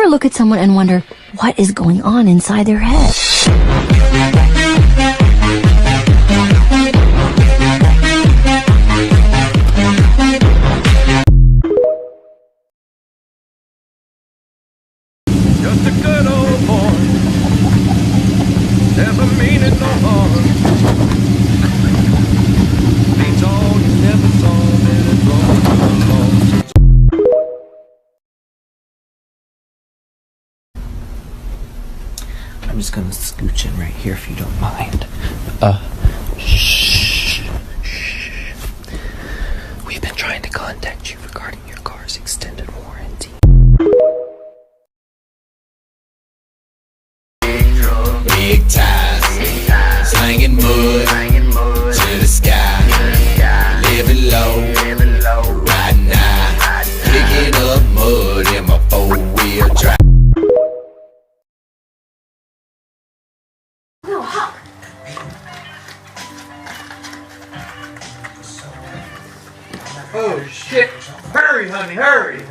ever look at someone and wonder what is going on inside their head? Just a good old boy, never meaning no harm. Ain't all you never saw, then it's wrong. I'm just gonna scooch in right here if you don't mind. Shh. We've been trying to contact you regarding your car's extended warranty. Big ties, slanging mud to the sky, living low, riding high, picking up mud in my four-wheel drive. Oh shit! Hurry, honey, hurry!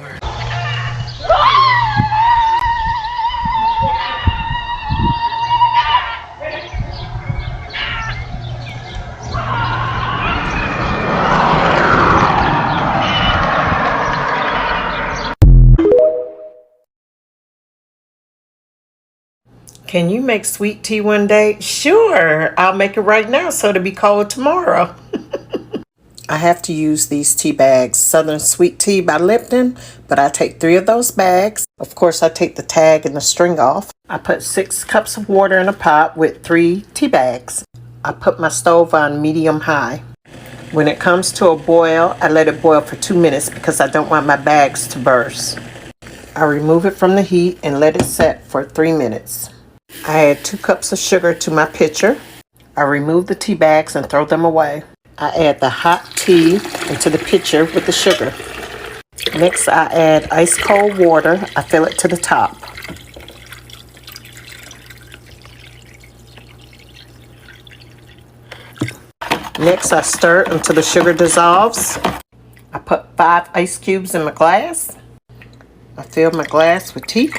Can you make sweet tea one day? Sure, I'll make it right now so it'll be cold tomorrow. I have to use these tea bags, Southern Sweet Tea by Lipton, but I take 3 of those bags. Of course, I take the tag and the string off. I put 6 cups of water in a pot with 3 tea bags. I put my stove on medium high. When it comes to a boil, I let it boil for 2 minutes because I don't want my bags to burst. I remove it from the heat and let it set for 3 minutes. I add 2 cups of sugar to my pitcher. I remove the tea bags and throw them away. I add the hot tea into the pitcher with the sugar. Next, I add ice cold water. I fill it to the top. Next, I stir until the sugar dissolves. I put 5 ice cubes in my glass. I fill my glass with tea.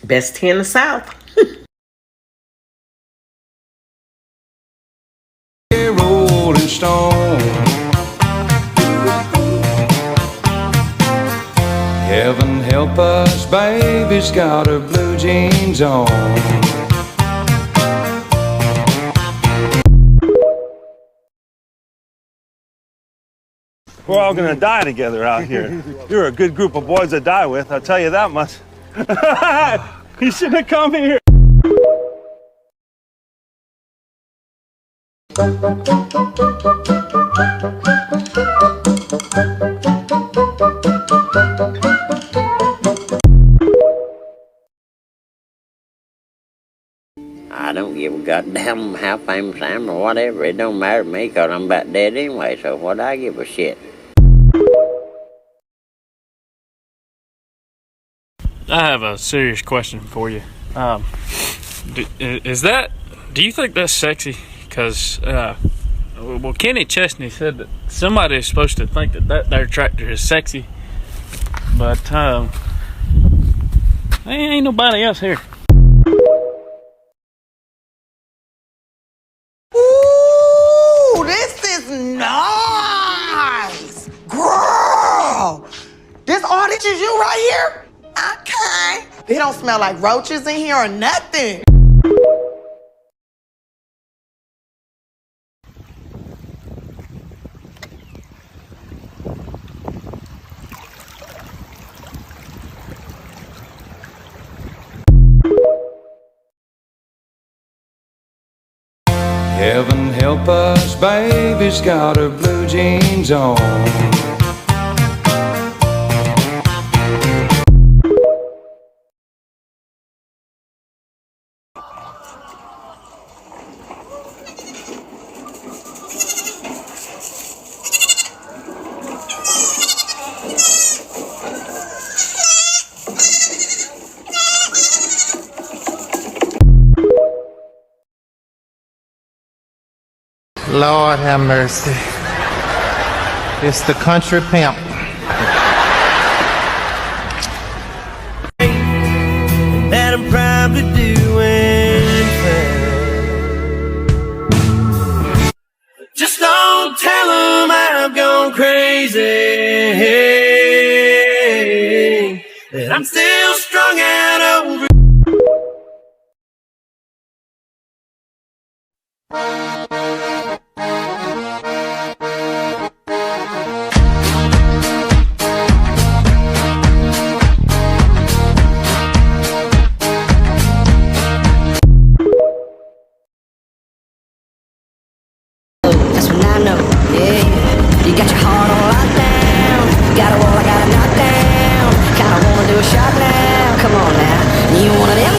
Best tea in the South. Rolling Stone. Heaven help us, baby's got her blue jeans on. We're all gonna die together out here. You're a good group of boys to die with, I'll tell you that much. You should have come here. I don't give a goddamn how famous I am or whatever. It don't matter to me because I'm about dead anyway, so what I give a shit. I have a serious question for you. Do you think that's sexy? Because, well, Kenny Chesney said that somebody is supposed to think that their tractor is sexy, but ain't nobody else here. Ooh, this is nice, girl. This all this is you right here? Okay. They don't smell like roaches in here or nothing. Heaven help us, baby's got her blue jeans on. Lord have mercy. It's the country pimp. I'm still strung out over. That's when I know, yeah. You got your heart on lockdown. Got a wall I gotta knock down. Kinda wanna do a shot now. Come on now, you one of them?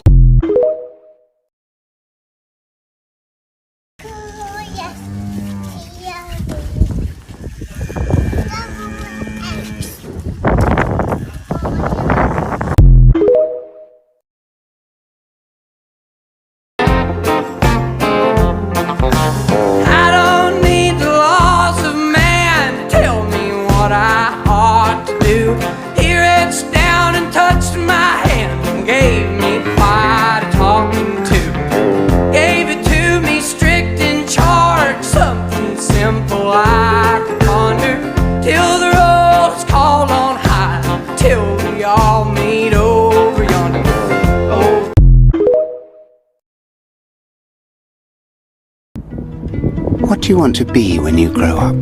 What do you want to be when you grow up?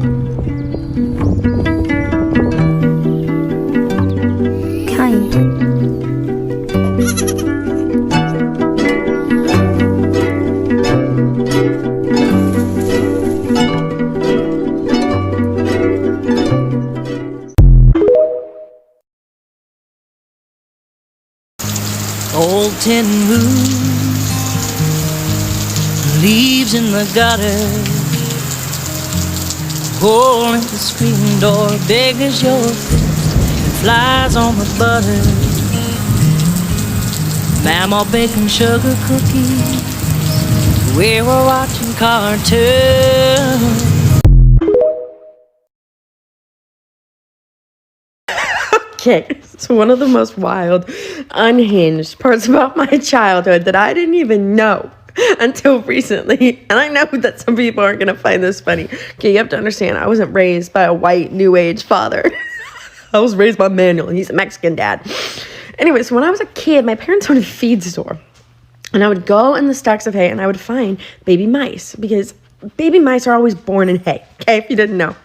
Kind. Old tin roof, leaves in the gutter. Hole in the screen door, big as your fist, flies on the butter. Mama baking sugar cookies, we were watching cartoons. Okay, so one of the most wild, unhinged parts about my childhood that I didn't even know until recently, and I know that some people aren't going to find this funny. Okay, you have to understand, I wasn't raised by a white, new age father. I was raised by Manuel, and he's a Mexican dad. Anyway, so when I was a kid, my parents owned a feed store, and I would go in the stacks of hay, and I would find baby mice, because baby mice are always born in hay, okay, if you didn't know.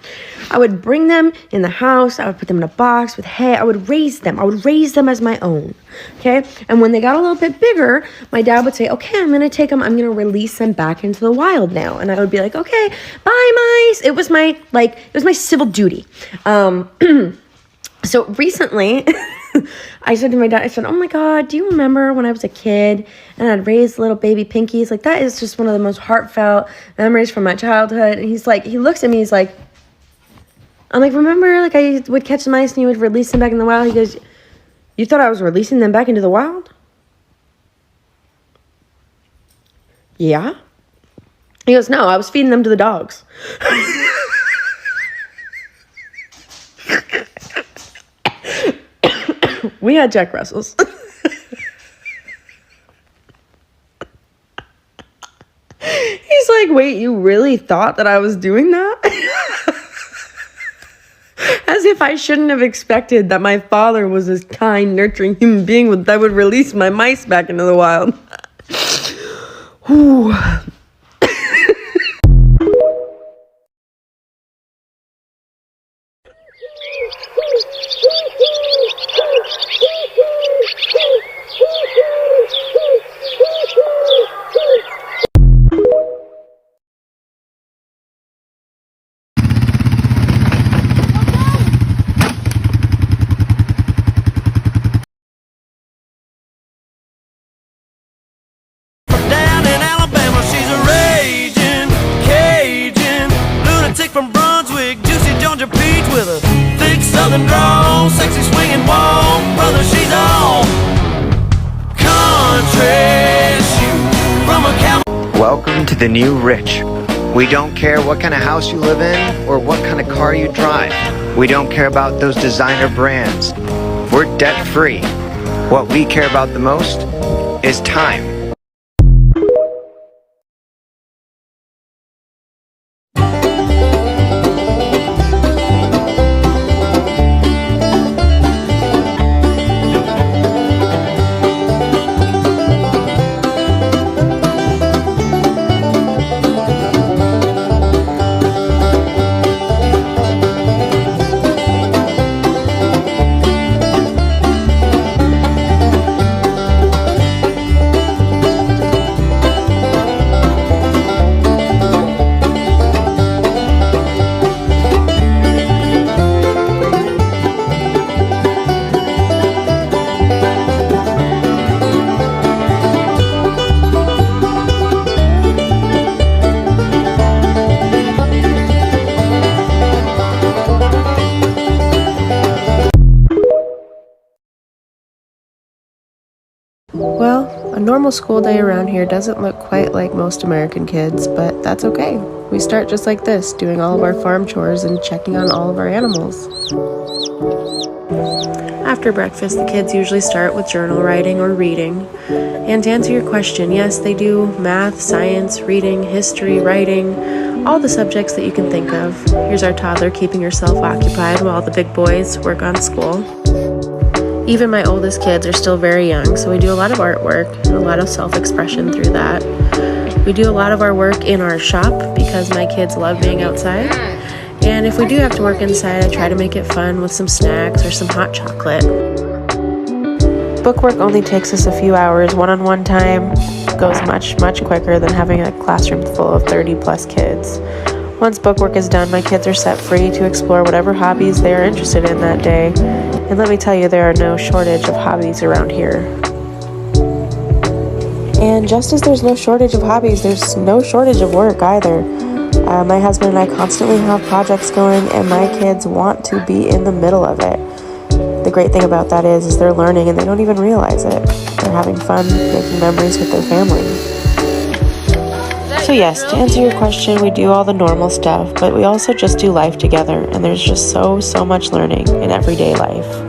I would bring them in the house. I would put them in a box with hay. I would raise them. I would raise them as my own, okay? And when they got a little bit bigger, my dad would say, okay, I'm going to take them. I'm going to release them back into the wild now. And I would be like, okay, bye, mice. It was my civil duty. So recently, I said to my dad, I said, oh my God, do you remember when I was a kid and I'd raise little baby pinkies? Like, that is just one of the most heartfelt memories from my childhood. And he's like, he looks at me, he's like, I'm like, remember, like, I would catch the mice and you would release them back in the wild? He goes, you thought I was releasing them back into the wild? Yeah. He goes, no, I was feeding them to the dogs. We had Jack Russells. He's like, wait, you really thought that I was doing that? As if I shouldn't have expected that my father was this kind, nurturing human being that would release my mice back into the wild. Whew. From Brunswick, juicy Georgia peach with a thick southern drawl, sexy swinging wall, brother, she's all country shoe from a cow. Welcome to the new rich. We don't care what kind of house you live in or what kind of car you drive. We don't care about those designer brands. We're debt free. What we care about the most is time. Well, a normal school day around here doesn't look quite like most American kids, but that's okay. We start just like this, doing all of our farm chores and checking on all of our animals. After breakfast, the kids usually start with journal writing or reading. And to answer your question, yes, they do math, science, reading, history, writing, all the subjects that you can think of. Here's our toddler keeping herself occupied while the big boys work on school. Even my oldest kids are still very young, so we do a lot of artwork and a lot of self-expression through that. We do a lot of our work in our shop because my kids love being outside. And if we do have to work inside, I try to make it fun with some snacks or some hot chocolate. Bookwork only takes us a few hours. One-on-one time goes much, much quicker than having a classroom full of 30-plus kids. Once bookwork is done, my kids are set free to explore whatever hobbies they are interested in that day. And let me tell you, there are no shortage of hobbies around here. And just as there's no shortage of hobbies, there's no shortage of work either. My husband and I constantly have projects going, and my kids want to be in the middle of it. The great thing about that is they're learning and they don't even realize it. They're having fun, making memories with their family. So yes, to answer your question, we do all the normal stuff, but we also just do life together, and there's just so much learning in everyday life.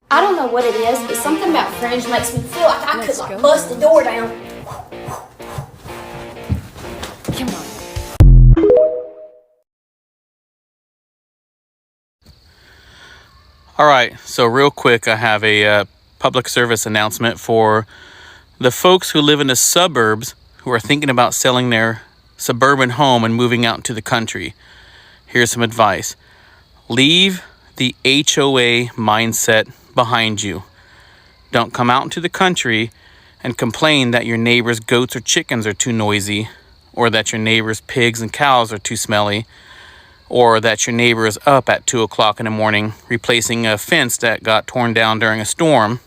I don't know what it is, but something about Fringe makes me feel like I could like bust the door down. Come on. All right, so real quick, I have a public service announcement for the folks who live in the suburbs who are thinking about selling their suburban home and moving out into the country. Here's some advice. Leave the HOA mindset behind you. Don't come out into the country and complain that your neighbor's goats or chickens are too noisy, or that your neighbor's pigs and cows are too smelly, or that your neighbor is up at 2 o'clock in the morning replacing a fence that got torn down during a storm,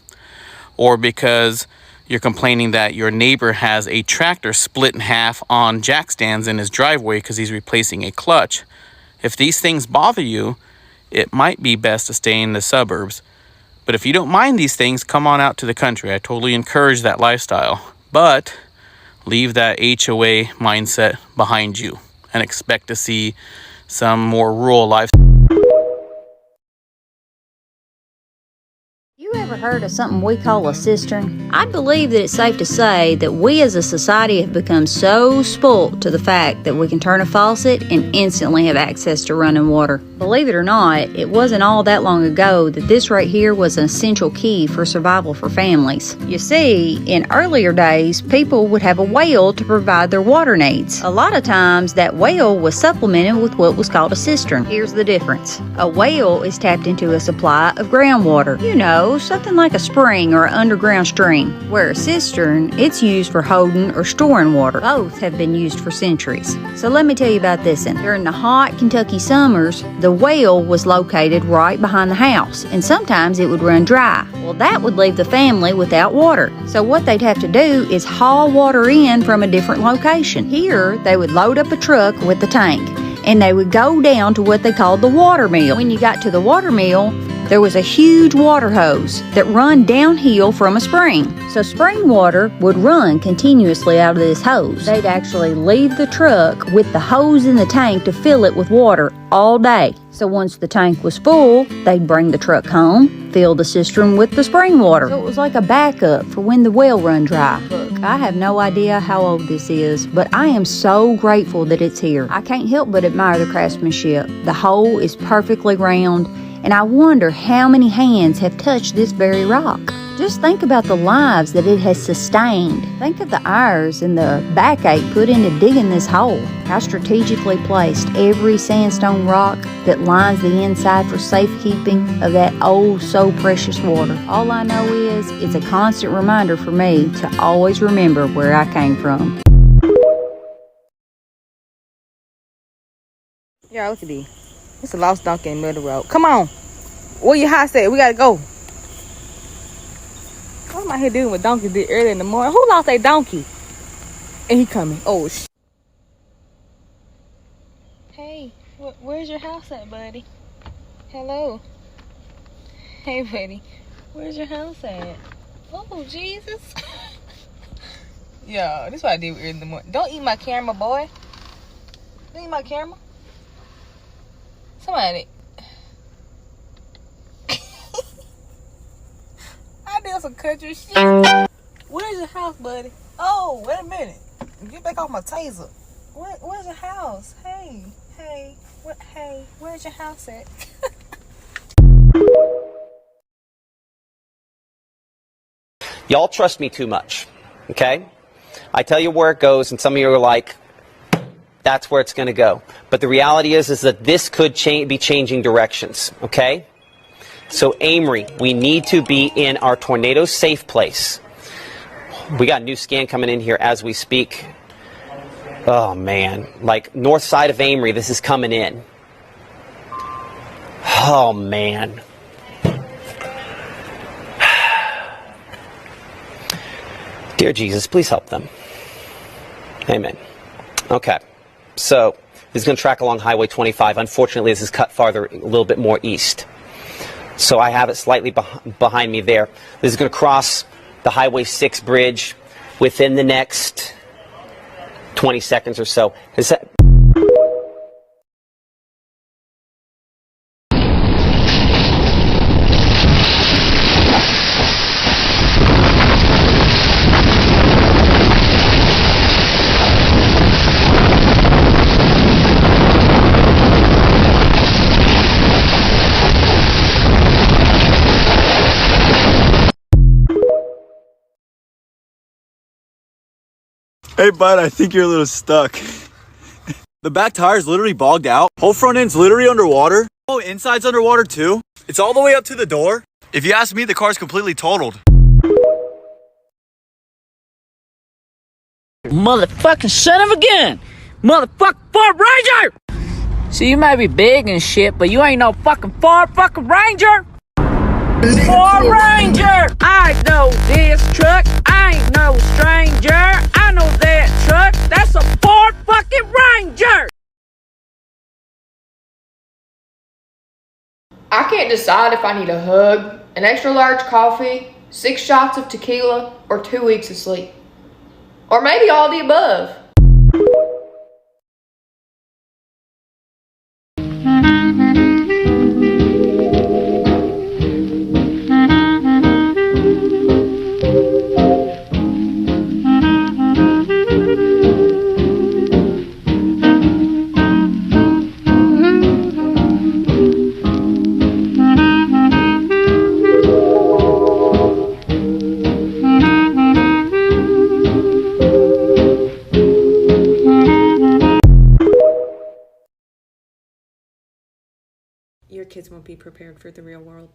or because you're complaining that your neighbor has a tractor split in half on jack stands in his driveway because he's replacing a clutch. If these things bother you, it might be best to stay in the suburbs. But if you don't mind these things, come on out to the country. I totally encourage that lifestyle. But leave that HOA mindset behind you and expect to see some more rural life. You ever heard of something we call a cistern? I believe that it's safe to say that we as a society have become so spoilt to the fact that we can turn a faucet and instantly have access to running water. Believe it or not, it wasn't all that long ago that this right here was an essential key for survival for families. You see, in earlier days, people would have a well to provide their water needs. A lot of times, that well was supplemented with what was called a cistern. Here's the difference. A well is tapped into a supply of groundwater. You know, something like a spring or an underground stream. Where a cistern, it's used for holding or storing water. Both have been used for centuries. So let me tell you about this. During the hot Kentucky summers, the well was located right behind the house, and sometimes it would run dry. Well, that would leave the family without water. So what they'd have to do is haul water in from a different location. Here, they would load up a truck with the tank, and they would go down to what they called the water mill. When you got to the water mill, there was a huge water hose that run downhill from a spring. So spring water would run continuously out of this hose. They'd actually leave the truck with the hose in the tank to fill it with water all day. So once the tank was full, they'd bring the truck home, fill the cistern with the spring water. So it was like a backup for when the well run dry. Look, I have no idea how old this is, but I am so grateful that it's here. I can't help but admire the craftsmanship. The hole is perfectly round, and I wonder how many hands have touched this very rock. Just think about the lives that it has sustained. Think of the hours and the backache put into digging this hole. How strategically placed every sandstone rock that lines the inside for safekeeping of that oh so precious water. All I know is it's a constant reminder for me to always remember where I came from. Yeah, look at this. It's a lost donkey in the middle of the road. Come on. Where your house at? We gotta go. What am I here doing with donkeys did early in the morning? Who lost a donkey? And he coming. Oh, Hey, where's your house at, buddy? Hello. Hey, buddy. Where's your house at? Oh, Jesus. Yeah, this is what I did early in the morning. Don't eat my camera, boy. Don't eat my camera. Somebody. I did some country shit. Where's your house, buddy? Oh, wait a minute. Get back off my taser. Where's your house? Hey, where's your house at? Y'all trust me too much, okay? I tell you where it goes, and some of you are like, that's where it's going to go. But the reality is that this could be changing directions, okay? So Amory, we need to be in our tornado safe place. We got a new scan coming in here as we speak. Oh man, like north side of Amory, this is coming in. Oh man. Dear Jesus, please help them. Amen. Okay, so this is going to track along Highway 25. Unfortunately, this is cut farther, a little bit more east. So I have it slightly behind me there. This is going to cross the Highway 6 bridge within the next 20 seconds or so. Is that... Hey bud, I think you're a little stuck. The back tire's literally bogged out. Whole front end's literally underwater. Oh, inside's underwater too. It's all the way up to the door. If you ask me, the car's completely totaled. Motherfucking son of a gun! Motherfucking Ford Ranger! So you might be big and shit, but you ain't no fucking Ford fucking Ranger! Ford Ranger! I know this truck, I ain't no stranger. I know that truck, that's a Ford fucking Ranger! I can't decide if I need a hug, an extra large coffee, 6 shots of tequila, or 2 weeks of sleep. Or maybe all the above. Your kids won't be prepared for the real world.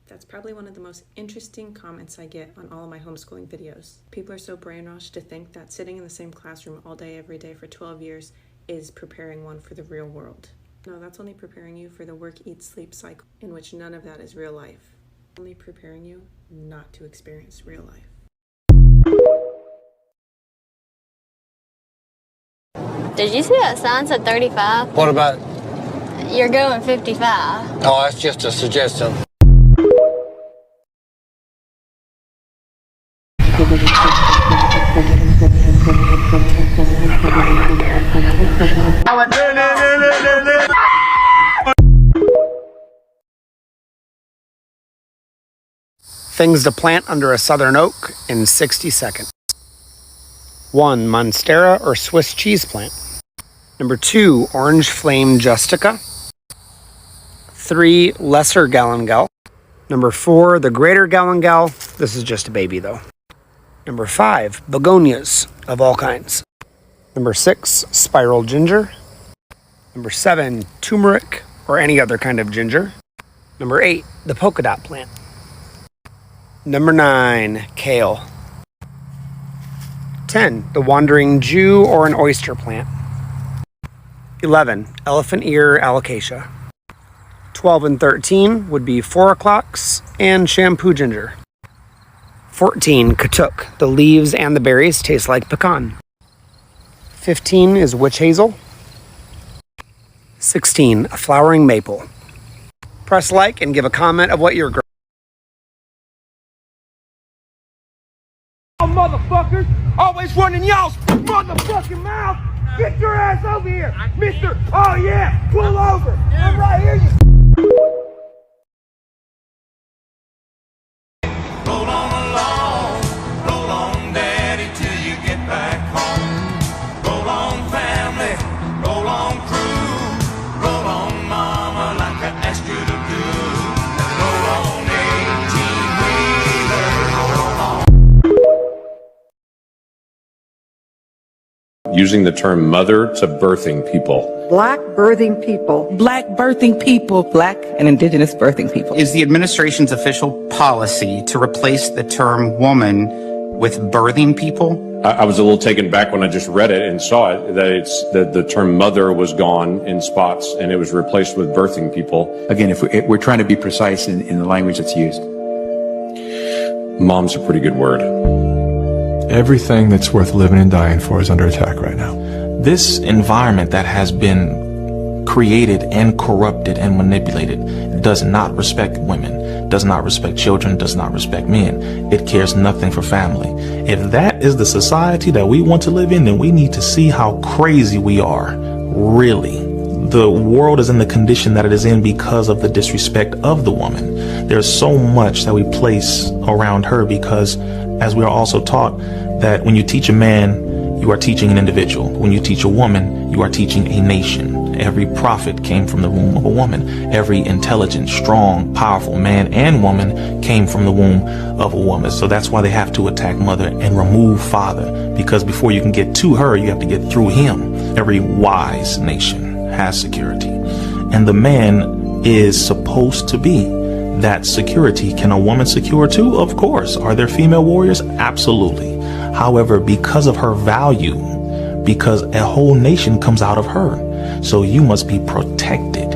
That's probably one of the most interesting comments I get on all of my homeschooling videos. People are so brainwashed to think that sitting in the same classroom all day, every day for 12 years is preparing one for the real world. No, that's only preparing you for the work, eat, sleep cycle, in which none of that is real life. Only preparing you not to experience real life. Did you see that sign said 35? What about? You're going 55. Oh, that's just a suggestion. Things to plant under a southern oak in 60 seconds. 1. Monstera or Swiss cheese plant. Number 2. Orange flame justica. 3. Lesser galangal. Number 4. The greater galangal. This is just a baby though. Number 5. Begonias of all kinds. Number 6. Spiral ginger. Number 7. Turmeric or any other kind of ginger. Number 8. The polka dot plant. Number 9. Kale. 10. The wandering Jew or an oyster plant. 11. Elephant ear alocasia. 12 and 13 would be 4 o'clocks and shampoo ginger. 14. Katuk. The leaves and the berries taste like pecan. 15 is witch hazel. 16. A flowering maple. Press like and give a comment of what your girl. Motherfuckers, always running y'all's motherfucking mouth. Get your ass over here, mister. Oh yeah, pull over. I'm right here, you. Roll on along, roll on, daddy, till you get back home. Roll on, family, roll on, crew. Roll on, mama, like I asked you to do. Roll on, 18-wheeler, roll on. Using the term mother to birthing people. Black birthing people. Black birthing people. Black and indigenous birthing people. Is the administration's official policy to replace the term woman with birthing people? I was a little taken back when I just read it and saw it, that it's that the term mother was gone in spots and it was replaced with birthing people. Again, if we're trying to be precise in the language that's used. Mom's a pretty good word. Everything that's worth living and dying for is under attack right now. This environment that has been created and corrupted and manipulated does not respect women, does not respect children, does not respect men. It cares nothing for family. If that is the society that we want to live in, then we need to see how crazy we are. Really. The world is in the condition that it is in because of the disrespect of the woman. There's so much that we place around her because, as we are also taught, that when you teach a man, you are teaching an individual. When you teach a woman, you are teaching a nation. Every prophet came from the womb of a woman. Every intelligent, strong, powerful man and woman came from the womb of a woman. So that's why they have to attack mother and remove father, because before you can get to her, you have to get through him. Every wise nation has security, and the man is supposed to be that security. Can a woman secure too? Of course. Are there female warriors? Absolutely. However, because of her value, because a whole nation comes out of her, so you must be protected.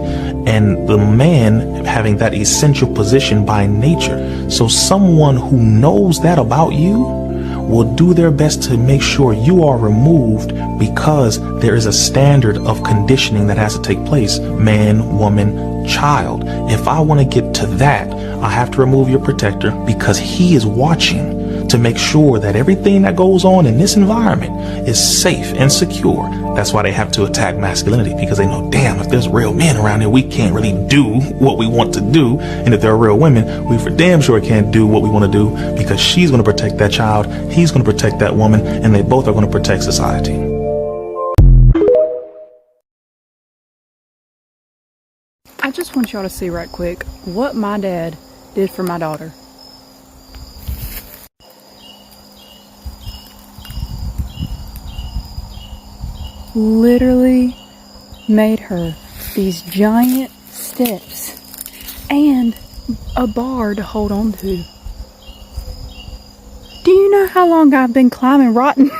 And the man having that essential position by nature, so someone who knows that about you will do their best to make sure you are removed, because there is a standard of conditioning that has to take place. Man, woman, child. If I want to get to that, I have to remove your protector, because he is watching to make sure that everything that goes on in this environment is safe and secure. That's why they have to attack masculinity, because they know, damn, if there's real men around here, we can't really do what we want to do. And if there are real women, we for damn sure can't do what we want to do, because she's going to protect that child, he's going to protect that woman, and they both are going to protect society. I just want y'all to see right quick what my dad did for my daughter. Literally made her these giant steps and a bar to hold on to. Do you know how long I've been climbing rotten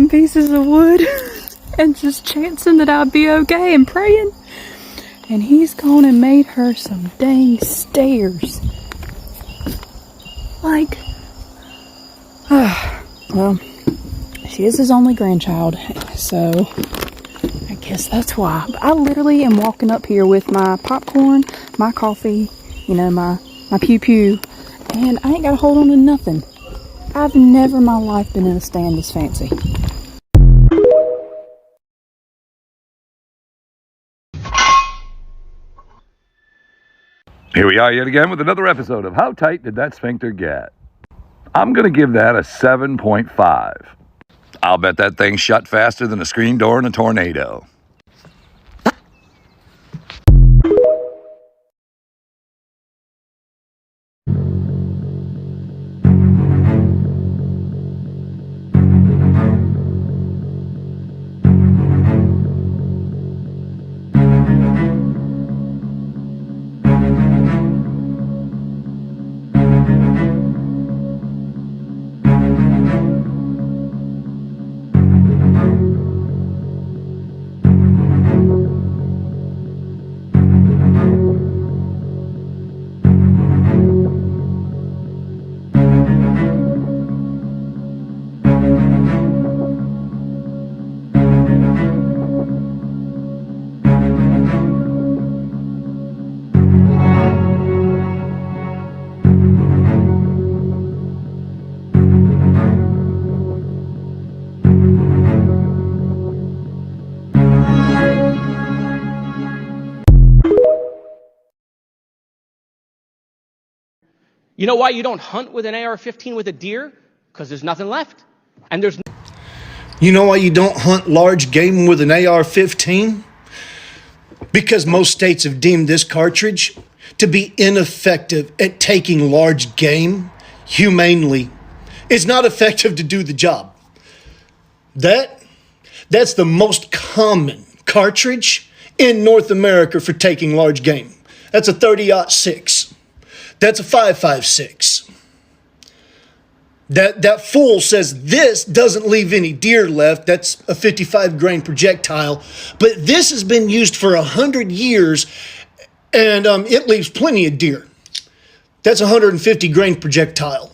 pieces of wood and just chancing that I'd be okay and praying? And he's gone and made her some dang stairs. Like, well, she is his only grandchild, so I guess that's why. But I literally am walking up here with my popcorn, my coffee, you know, my pew-pew, and I ain't got to hold on to nothing. I've never in my life been in a stand this fancy. Here we are yet again with another episode of How Tight Did That Sphincter Get? I'm going to give that a 7.5. I'll bet that thing shut faster than a screen door in a tornado. You know why you don't hunt with an AR-15 with a deer? Because there's nothing left. And there's... You know why you don't hunt large game with an AR-15? Because most states have deemed this cartridge to be ineffective at taking large game humanely. It's not effective to do the job. That's the most common cartridge in North America for taking large game. That's a 30-06. That's a 5.56. That fool says this doesn't leave any deer left. That's a 55 grain projectile. But this has been used for 100 years, and it leaves plenty of deer. That's a 150 grain projectile.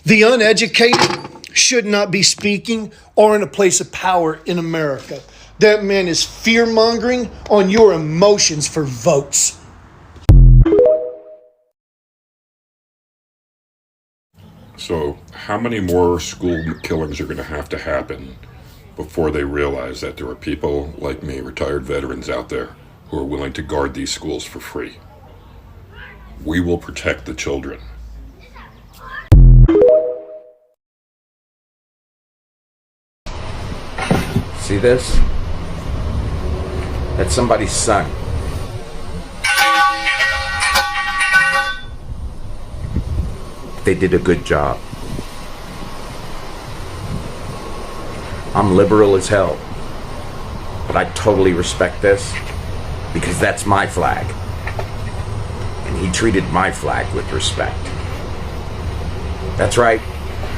The uneducated should not be speaking or in a place of power in America. That man is fear-mongering on your emotions for votes. So how many more school killings are going to happen before they realize that there are people like me, retired veterans out there, who are willing to guard these schools for free? We will protect the children. See this? That's somebody's son. They did a good job. I'm liberal as hell, but I totally respect this because that's my flag. And he treated my flag with respect. That's right,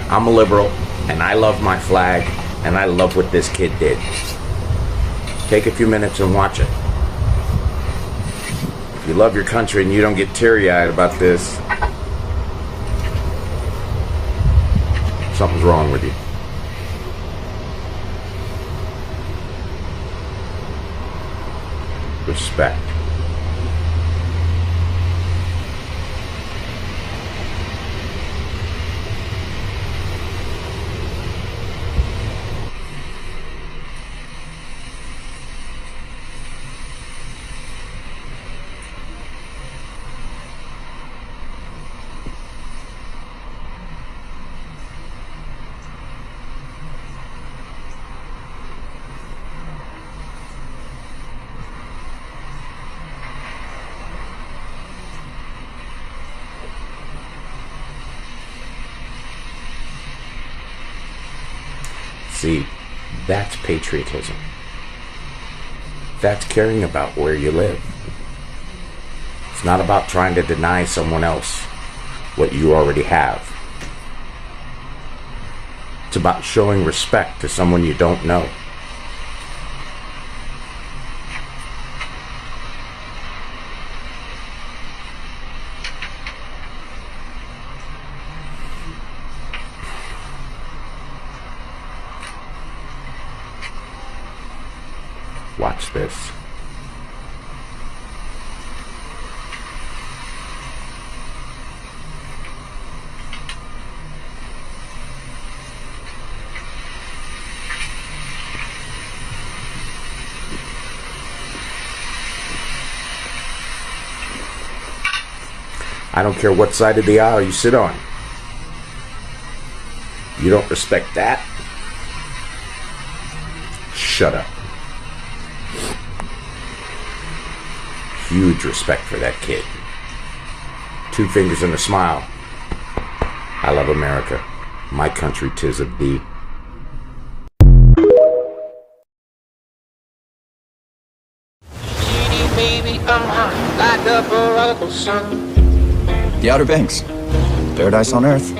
I'm a liberal and I love my flag and I love what this kid did. Take a few minutes and watch it. If you love your country and you don't get teary-eyed about this, something's wrong with you. Respect. See, that's patriotism. That's caring about where you live. It's not about trying to deny someone else what you already have. It's about showing respect to someone you don't know. Watch this. I don't care what side of the aisle you sit on. You don't respect that? Shut up. Huge respect for that kid. 2 fingers and a smile. I love America. My country 'tis of thee. Baby, I'm hot like a prodigal son. The Outer Banks. Paradise on Earth.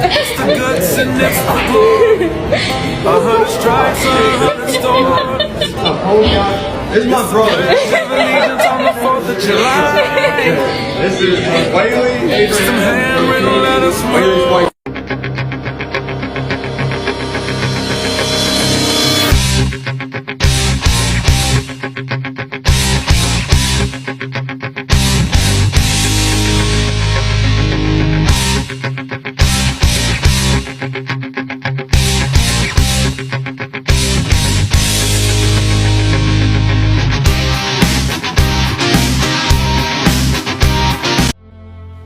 It's the guts and it's the glory. 100 stripes, 100 storms. This is my brother. Allegiance on the 4th of July. This is Whaley. Some handwritten letters.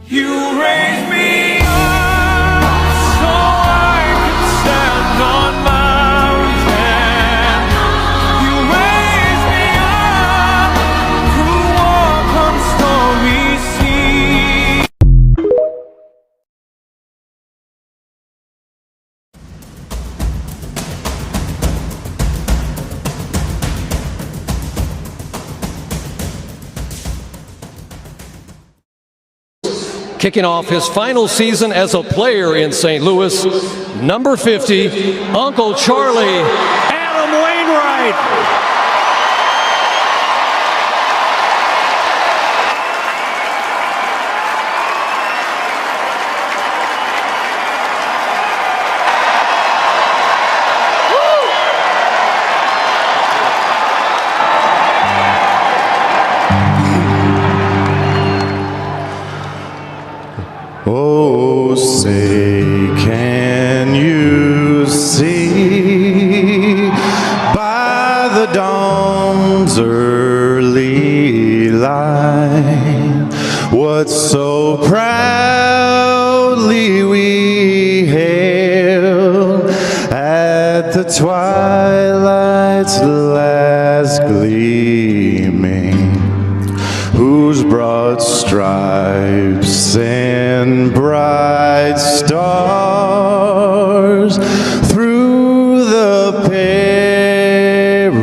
You raised me up so I could stand on mountains. You raised me up to walk on stormy seas. Kicking off his final season as a player in St. Louis, number 50, Uncle Charlie, Adam Wainwright. Oh, say, can you see by the dawn's early light what so proudly we hailed at the twilight's last gleaming, whose broad stripes and bright stars through the perilous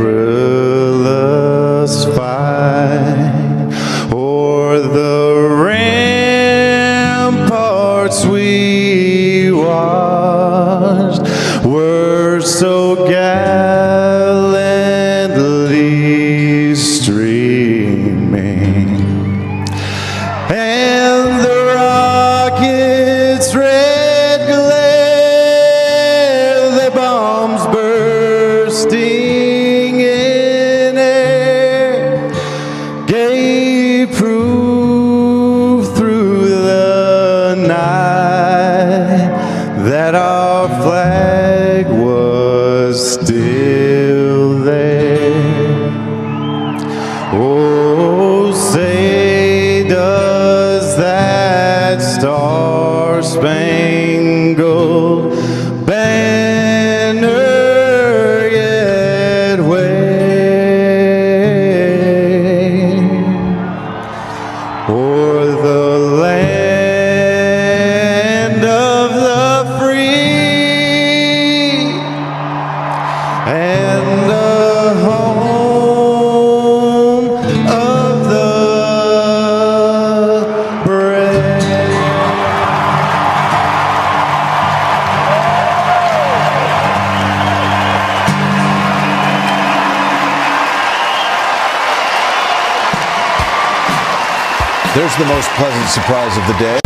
fight o'er the ramparts we watched were so gallantly streaming. And the rocket's red glare, the bombs bursting in air, gave proof through the night that our flag was still there. Oh, say does that star-spangled banner yet wave o'er the land of the free and the home of the brave? There's the most pleasant surprise of the day.